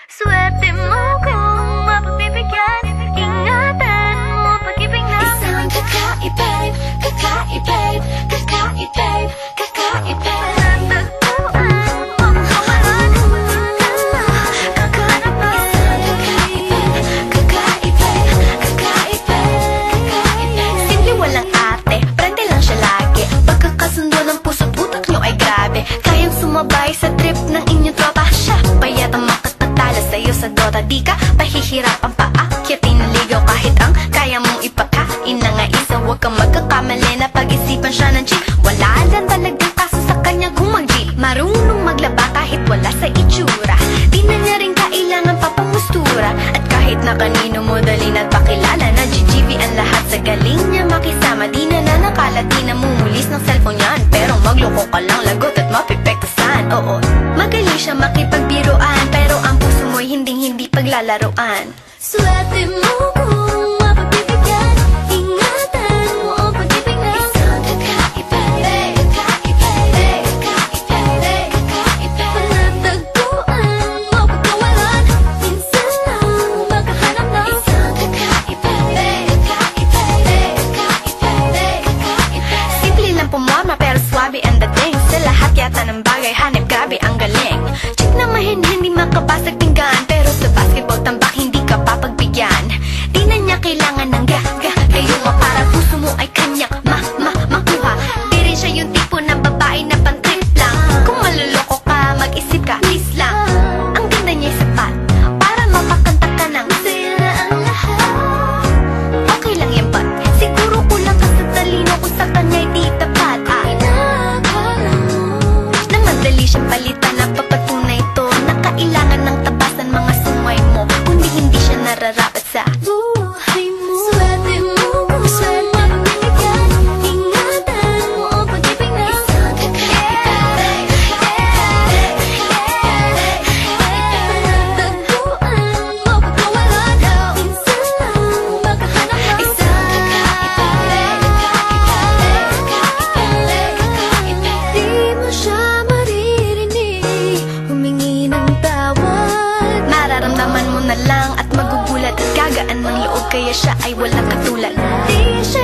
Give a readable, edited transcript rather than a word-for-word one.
Swerte mo kung mapagbibigyan. Ingatan mo pag-ibig na Isang kakaibig, kakaibig, kakaibig, kakaibig. natagpuan mo kawalan. Kakahanap na Simple walang ate, prende lang siya lagi. Pagkakasundo ng puso't utak nyo ay grabe. Kayang sumabay sa trip ng inyong tropa. Siya payat ang makatatala sa'yo sa Dota. Di ka pahihirapan pa akyatin na ligaw. Kahit ang kaya mong ipakain na nga isa. Huwag kang magkakamali na pag-isipan siya ng chick. Wala lang talagang kaso sa kanya kung mag-G. Marunong maglaba kahit wala sa itsura. Di na niya rin kailangan papamustura. At kahit na kanino mo dali nagpakilala na GGB ang lahat sa galing niya makisama. Di na nanakalat, di na mumulis ng cellphone yan. Pero magloko ka lang, lagot at mapipektasan. Oo, magaling siya makipagbiruan. Pero ang puso mo'y hinding-hindi paglalaroan. Swerte mo kung mapagbibigyan. Ingatan mo ang pag-ibig na Isang kakaibig, kakaibig, kakaibig, kakaibig. natagpuan mo pagkawalan. Minsan lang makahanap na Isang kakaibig, kakaibig, kakaibig, kakaibig. Simple lang pumorma pero swabe ang dating. Sa lahat yata ng bagay hanip grabe ang galing. Chick na mahin hindi makabasag pinggan. Pero sa basketball tambak hindi ka papagbigyan. Di na niya kailangan ng gayuma para puso mo ay kanyang makuha. Di rin siya yung tipo ng babae na pang-trip lang. Kung maluloko ka, mag-isip ka, please lang. Ang ganda niya sapat para mapakanta ka ng sa'yo na ang lahat. okay lang yan ba? Siguro kulang ka sa talino kung sa kanya'y di tapat. Pinakala mo Na madali siyang palitan na papatunay ito na kailangan ng tabasan mga sungay mo. Kundi hindi siya nararapat sa buhay mo. Swerte mo kung mapagbibigyan. Ingatan mo ang pag-ibig na isang kakaibig. natagpuan mo pagkawalan. Minsan lang makahanap na Isang kakaibig, kakaibig, kakaibig. di mo siya maririnig humingi ng tawad. Mararamdaman mo na lang at magugulat at gagaan ng loob kaya siya ay walang katulad. Di siya